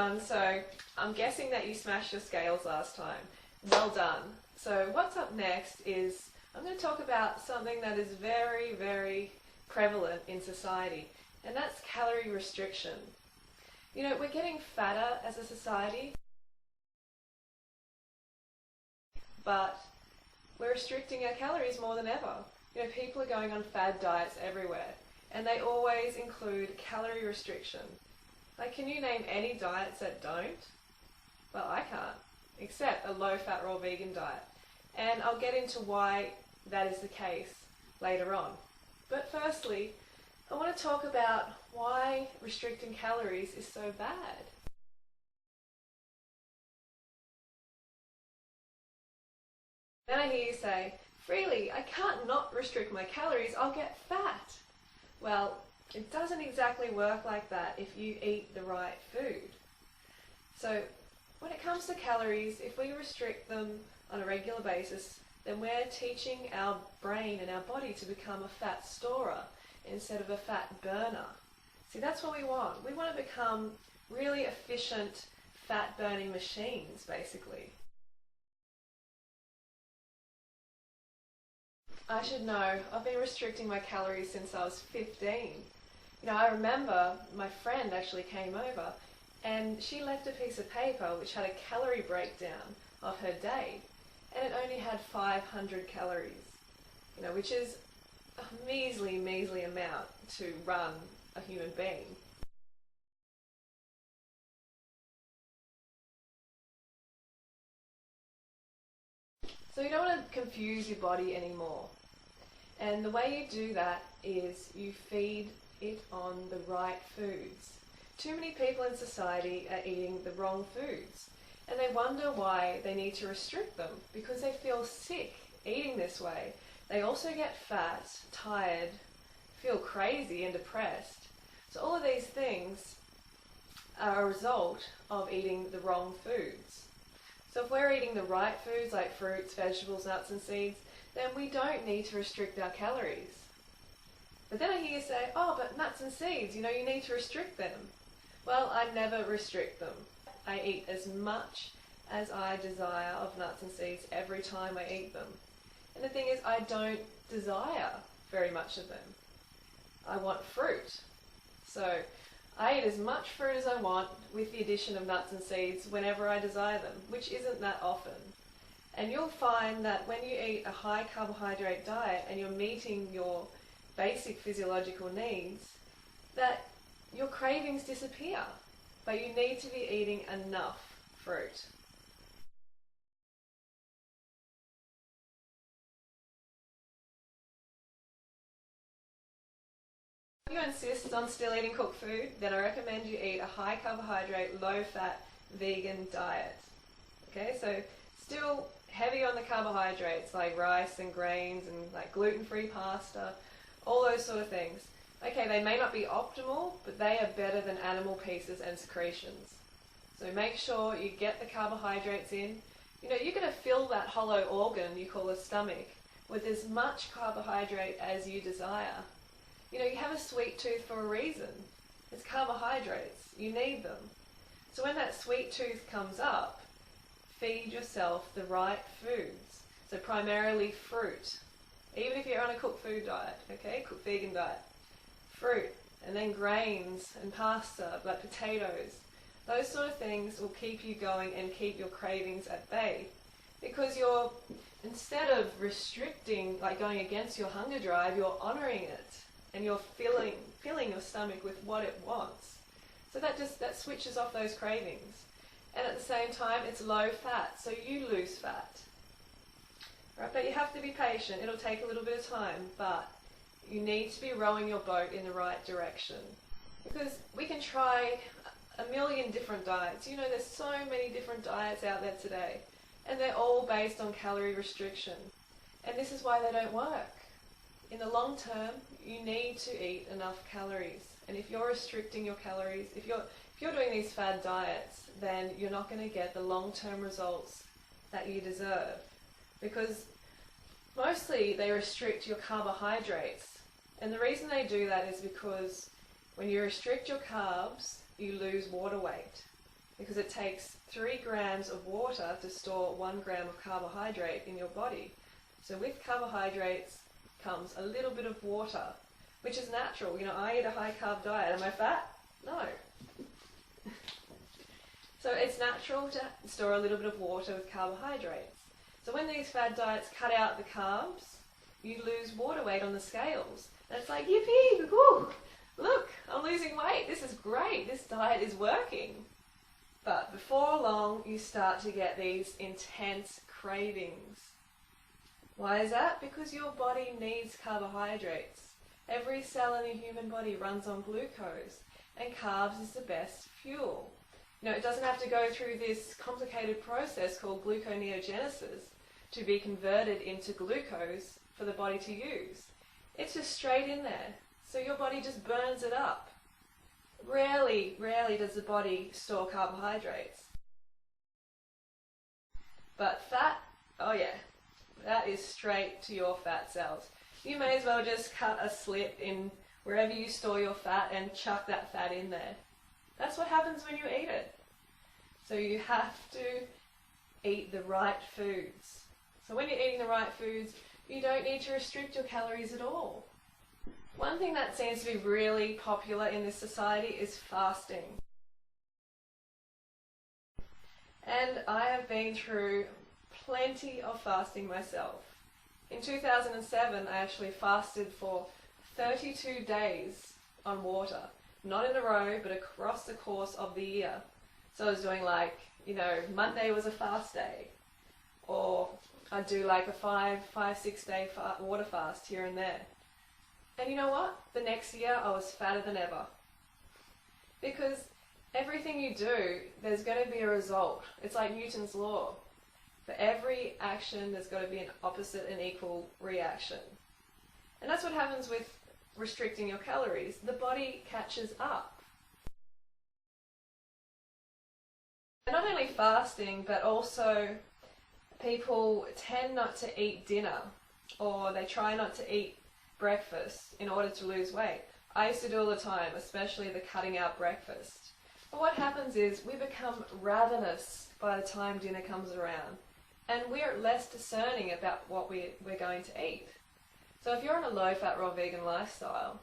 everyone, so I'm guessing that you smashed your scales last time. Well done. So what's up next is I'm going to talk about something that is very, very prevalent in society, and that's calorie restriction. You know, we're getting fatter as a society, but we're restricting our calories more than ever. You know, people are going on fad diets everywhere, and they always include calorie restriction. Like, can you name any diets that don't? Well, I can't, except a low-fat raw vegan diet. And I'll get into why that is the case later on. But firstly, I want to talk about why restricting calories is so bad. Then I hear you say, "Freely, I can't not restrict my calories, I'll get fat." Well, it doesn't exactly work like that if you eat the right food. So when it comes to calories, if we restrict them on a regular basis, then we're teaching our brain and our body to become a fat storer instead of a fat burner. See, that's what we want. We want to become really efficient fat burning machines, basically. I should know, I've been restricting my calories since I was 15. You know, I remember my friend actually came over and she left a piece of paper which had a calorie breakdown of her day, and it only had 500 calories, you know, which is a measly, measly amount to run a human being. So you don't want to confuse your body anymore. And the way you do that is you feed it on the right foods. Too many people in society are eating the wrong foods, and they wonder why they need to restrict them, because they feel sick eating this way. They also get fat, tired, feel crazy and depressed. So all of these things are a result of eating the wrong foods. So if we're eating the right foods like fruits, vegetables, nuts and seeds, then we don't need to restrict our calories. But then I hear you say, "Oh, but nuts and seeds, you know, you need to restrict them." Well, I never restrict them. I eat as much as I desire of nuts and seeds every time I eat them. And the thing is, I don't desire very much of them. I want fruit. So I eat as much fruit as I want with the addition of nuts and seeds whenever I desire them, which isn't that often. And you'll find that when you eat a high carbohydrate diet and you're meeting your basic physiological needs, that your cravings disappear, but you need to be eating enough fruit. If you insist on still eating cooked food, then I recommend you eat a high carbohydrate, low fat, vegan diet. Okay, so still heavy on the carbohydrates like rice and grains and like gluten-free pasta, all those sort of things. Okay, they may not be optimal, but they are better than animal pieces and secretions. So make sure you get the carbohydrates in. You know, you're going to fill that hollow organ you call a stomach with as much carbohydrate as you desire. You know, you have a sweet tooth for a reason. It's carbohydrates. You need them. So when that sweet tooth comes up, feed yourself the right foods. So primarily fruit. Even if you're on a cooked food diet, okay, cooked vegan diet. Fruit, and then grains and pasta, like potatoes. Those sort of things will keep you going and keep your cravings at bay. Because you're, instead of restricting, like going against your hunger drive, you're honouring it. And you're filling your stomach with what it wants. So that switches off those cravings. And at the same time, it's low fat, so you lose fat. Right? But you have to be patient. It'll take a little bit of time, but you need to be rowing your boat in the right direction. Because we can try a million different diets. You know, there's so many different diets out there today, and they're all based on calorie restriction. And this is why they don't work. In the long term, you need to eat enough calories. And if you're restricting your calories, if you're doing these fad diets, then you're not going to get the long-term results that you deserve. Because mostly they restrict your carbohydrates. And the reason they do that is because when you restrict your carbs, you lose water weight. because it takes 3 grams of water to store 1 gram of carbohydrate in your body. So with carbohydrates comes a little bit of water, which is natural. You know, I eat a high carb diet. Am I fat? No. So it's natural to store a little bit of water with carbohydrates. So when these fad diets cut out the carbs, you lose water weight on the scales. And it's like, yippee, woo, look, I'm losing weight. This is great. This diet is working. But before long, you start to get these intense cravings. Why is that? Because your body needs carbohydrates. Every cell in the human body runs on glucose, and carbs is the best fuel. You know, it doesn't have to go through this complicated process called gluconeogenesis to be converted into glucose for the body to use. It's just straight in there. So your body just burns it up. Rarely does the body store carbohydrates. But fat, oh yeah, that is straight to your fat cells. You may as well just cut a slit in wherever you store your fat and chuck that fat in there. That's what happens when you eat it. So you have to eat the right foods. So when you're eating the right foods, you don't need to restrict your calories at all. One thing that seems to be really popular in this society is fasting. And I have been through plenty of fasting myself. In 2007, I actually fasted for 32 days on water. Not in a row, but across the course of the year. So I was doing like, you know, Monday was a fast day. Or I'd do like a 5-6 day water fast here and there. And you know what? The next year I was fatter than ever. Because everything you do, there's going to be a result. It's like Newton's law. For every action, there's got to be an opposite and equal reaction. And that's what happens with restricting your calories. The body catches up. And not only fasting, but also people tend not to eat dinner, or they try not to eat breakfast in order to lose weight. I used to do all the time, especially the cutting out breakfast. But what happens is we become ravenous by the time dinner comes around, and we're less discerning about what we're going to eat. So if you're on a low-fat, raw vegan lifestyle,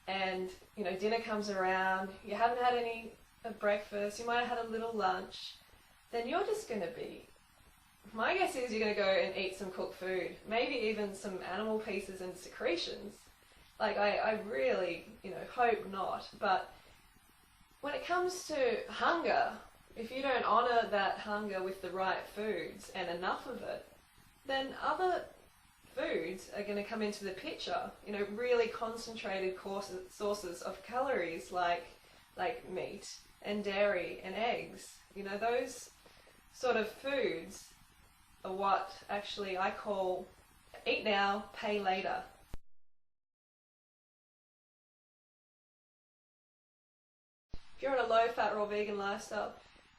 and you know dinner comes around, you haven't had any breakfast, you might have had a little lunch, then you're just going to be, my guess is you're going to go and eat some cooked food, maybe even some animal pieces and secretions. Like I really, you know, hope not. But when it comes to hunger, if you don't honour that hunger with the right foods and enough of it, then other foods are going to come into the picture. You know, really concentrated sources of calories like meat and dairy and eggs. You know, those sort of foods are what actually I call eat now, pay later. If you're on a low-fat, raw vegan lifestyle,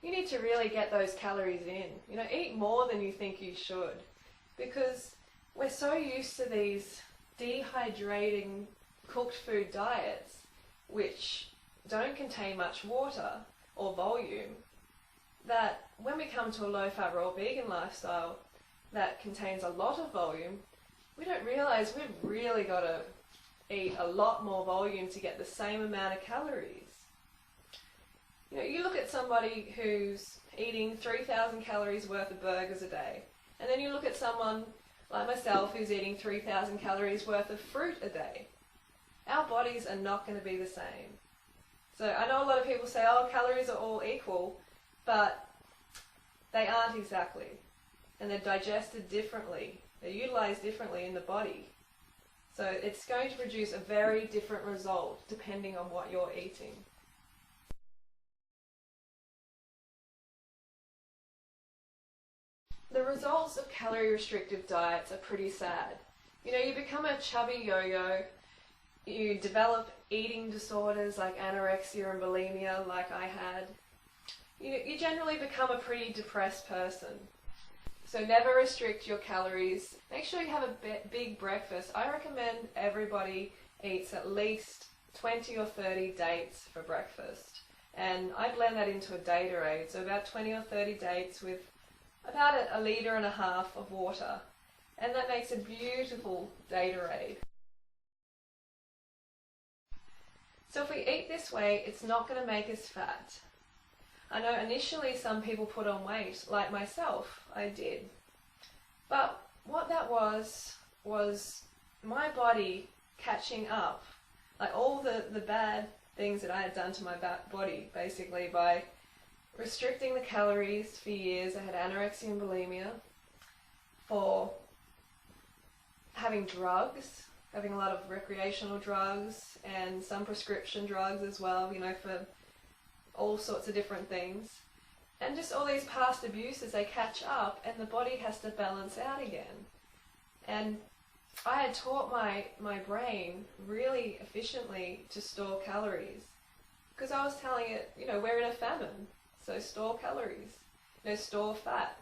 you need to really get those calories in. You know, eat more than you think you should, because we're so used to these dehydrating cooked food diets which don't contain much water or volume, that when we come to a low-fat, raw vegan lifestyle that contains a lot of volume, we don't realize we've really got to eat a lot more volume to get the same amount of calories. You know, you look at somebody who's eating 3,000 calories worth of burgers a day, and then you look at someone like myself who's eating 3,000 calories worth of fruit a day. Our bodies are not going to be the same. So I know a lot of people say, oh, calories are all equal, but they aren't exactly. And they're digested differently. They're utilized differently in the body. So it's going to produce a very different result depending on what you're eating. The results of calorie restrictive diets are pretty sad. You know, you become a chubby yo-yo, you develop eating disorders like anorexia and bulimia like I had. You generally become a pretty depressed person. So never restrict your calories. Make sure you have a big breakfast. I recommend everybody eats at least 20 or 30 dates for breakfast. and I blend that into a Datorade, so about 20 or 30 dates with about a litre and a half of water, and that makes a beautiful Datorade. So if we eat this way, it's not going to make us fat. I know initially some people put on weight, like myself, I did. But what that was my body catching up, like all the bad things that I had done to my body, basically by restricting the calories for years. I had anorexia and bulimia, for having drugs, having a lot of recreational drugs and some prescription drugs as well, you know, for all sorts of different things. And just all these past abuses, they catch up and the body has to balance out again. And I had taught my brain really efficiently to store calories, because I was telling it, you know, we're in a famine, so store calories, you know, store fat.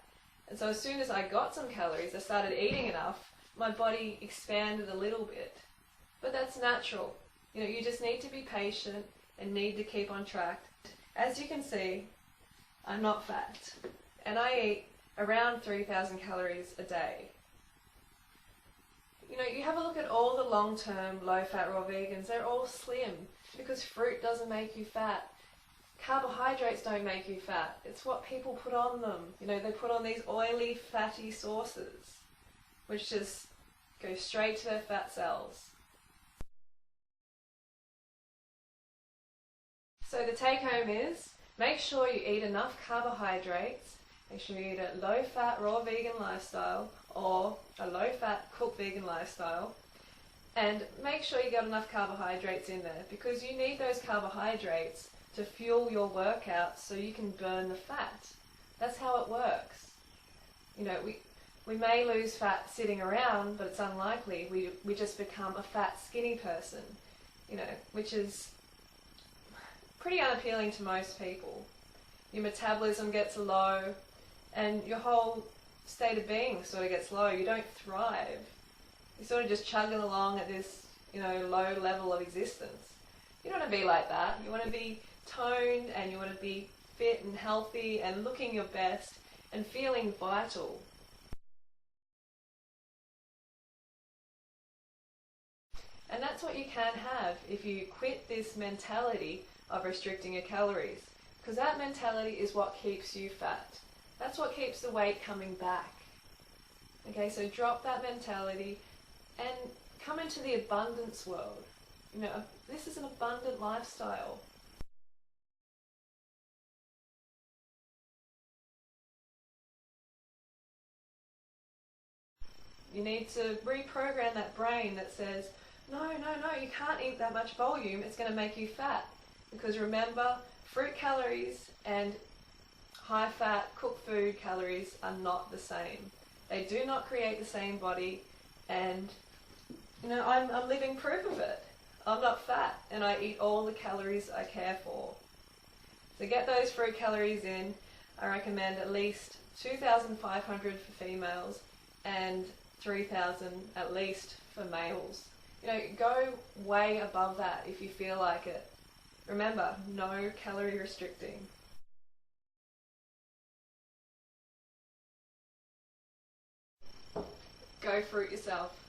And so as soon as I got some calories, I started eating enough, my body expanded a little bit. But that's natural. You know, you just need to be patient and need to keep on track. As you can see, I'm not fat, and I eat around 3,000 calories a day. You know, you have a look at all the long-term low-fat raw vegans, they're all slim because fruit doesn't make you fat. Carbohydrates don't make you fat. It's what people put on them. You know, they put on these oily, fatty sauces, which just go straight to their fat cells. So the take-home is, make sure you eat enough carbohydrates, make sure you eat a low-fat raw vegan lifestyle or a low-fat cooked vegan lifestyle, and make sure you got enough carbohydrates in there, because you need those carbohydrates to fuel your workout so you can burn the fat. That's how it works. You know, we may lose fat sitting around, but it's unlikely. We just become a fat, skinny person, you know, which is pretty unappealing to most people. Your metabolism gets low and your whole state of being sort of gets low. You don't thrive. You're sort of just chugging along at this, you know, low level of existence. You don't want to be like that. You want to be toned and you want to be fit and healthy and looking your best and feeling vital. And that's what you can have if you quit this mentality of restricting your calories, because that mentality is what keeps you fat. That's what keeps the weight coming back. Okay, so drop that mentality and come into the abundance world. You know, this is an abundant lifestyle. You need to reprogram that brain that says, no, you can't eat that much volume, it's going to make you fat. Because remember, fruit calories and high-fat cooked food calories are not the same. They do not create the same body, and you know, I'm living proof of it. I'm not fat, and I eat all the calories I care for. So get those fruit calories in. I recommend at least 2,500 for females and 3,000 at least for males. You know, go way above that if you feel like it. Remember, no calorie restricting. Go fruit yourself.